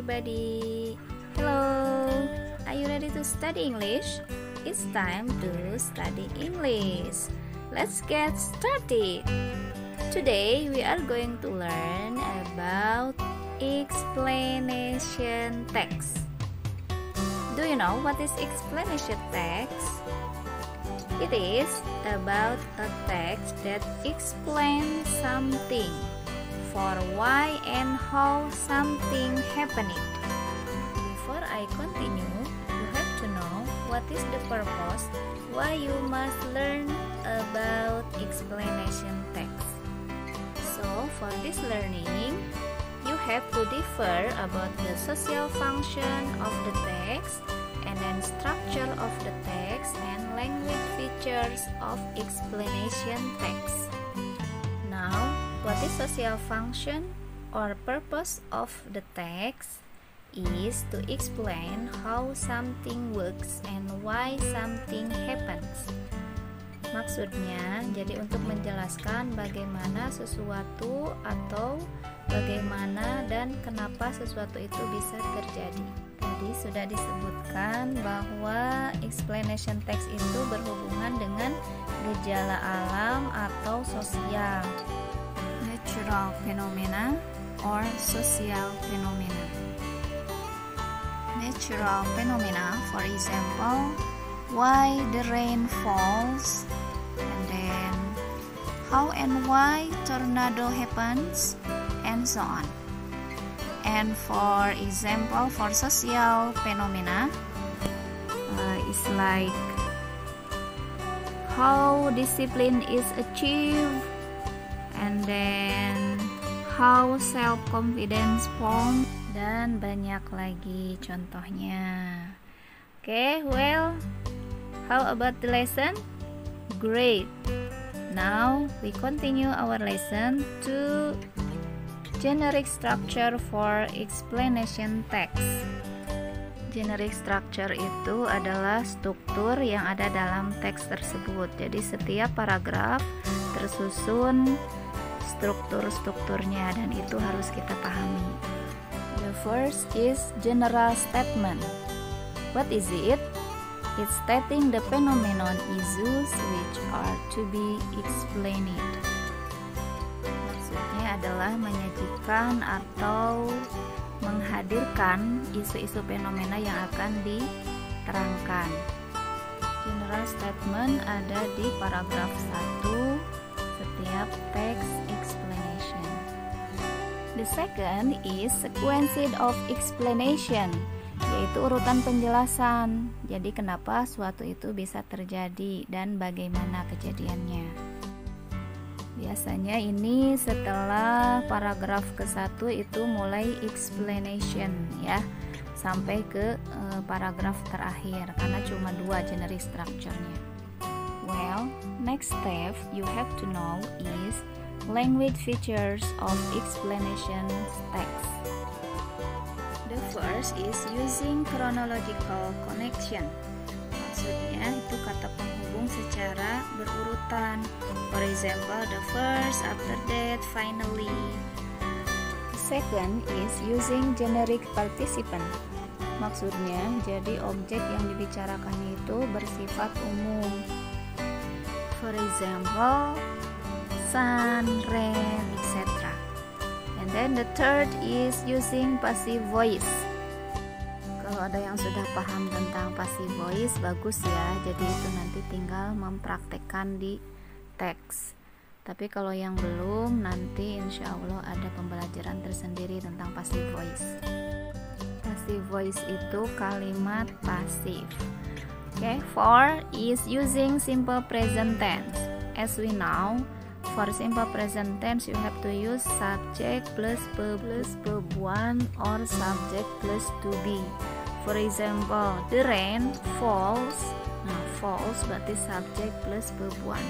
everybody. Hello. Are you ready to study English? It's time to study English. Let's get started. Today we are going to learn about explanation text. Do you know what is explanation text? It is about a text that explains something, for why and how something happened. Before I continue, you have to know what is the purpose, why you must learn about explanation text. So for this learning, you have to differ about the social function of the text, and then structure of the text and language features of explanation text. Now, what is social function or purpose of the text is to explain how something works and why something happens. Maksudnya, jadi untuk menjelaskan bagaimana sesuatu atau bagaimana dan kenapa sesuatu itu bisa terjadi. Tadi sudah disebutkan bahwa explanation text itu berhubungan dengan gejala alam atau sosial, natural phenomena or social phenomena. Natural phenomena, for example, why the rain falls, and then how and why tornado happens, and so on. And for example, for social phenomena, it's like how discipline is achieved, and then how self-confidence forms, dan banyak lagi contohnya. Okay, well, how about the lesson? Great. Now we continue our lesson to generic structure for explanation text. Generic structure itu adalah struktur yang ada dalam teks tersebut. Jadi setiap paragraf tersusun struktur-strukturnya, dan itu harus kita pahami. The first is general statement. What is it? It's stating the phenomenon issues which are to be explained. Maksudnya adalah menyajikan atau menghadirkan isu-isu fenomena yang akan diterangkan. General statement ada di paragraf 1 setiap text explanation. The second is sequence of explanation, yaitu urutan penjelasan. Jadi kenapa suatu itu bisa terjadi dan bagaimana kejadiannya. Biasanya ini setelah paragraf ke-1 itu mulai explanation ya, sampai ke paragraf terakhir, karena cuma 2 generic structure-nya. Well, next step you have to know is language features of explanation text. The first is using chronological connection. Maksudnya itu kata penghubung secara berurutan. For example, the first, after that, finally. The second is using generic participant. Maksudnya jadi objek yang dibicarakannya itu bersifat umum. For example, sun, rain, etc. And then the third is using passive voice. Kalau ada yang sudah paham tentang passive voice, bagus ya. Jadi itu nanti tinggal mempraktekkan di teks. Tapi kalau yang belum, nanti insya Allah ada pembelajaran tersendiri tentang passive voice. Passive voice itu kalimat pasif. Okay, 4 is using simple present tense. As we know, for simple present tense you have to use subject plus verb plus verb 1 or subject plus to be. For example, the rain falls. Nah, falls berarti subject plus verb 1.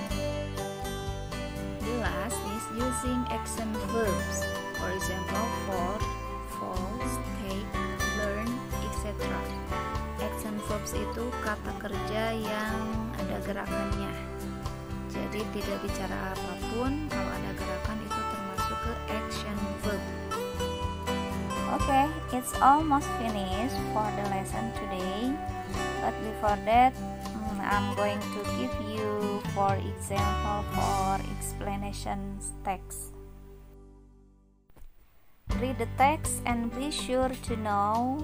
The last is using action verbs. For example, for, falls, take, learn, etc. Action verbs itu kata kerja yang ada gerakannya. Jadi tidak bicara apapun, kalau ada gerakan itu termasuk ke action verb. Okay, it's almost finished for the lesson today. But before that, I'm going to give you 4 example for explanation text. Read the text and be sure to know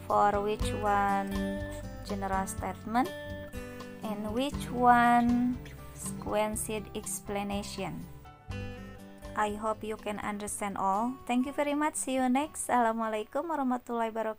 for which one general statement and which one sequential explanation. I hope you can understand all. Thank you very much. See you next. Assalamualaikum warahmatullahi wabarakatuh.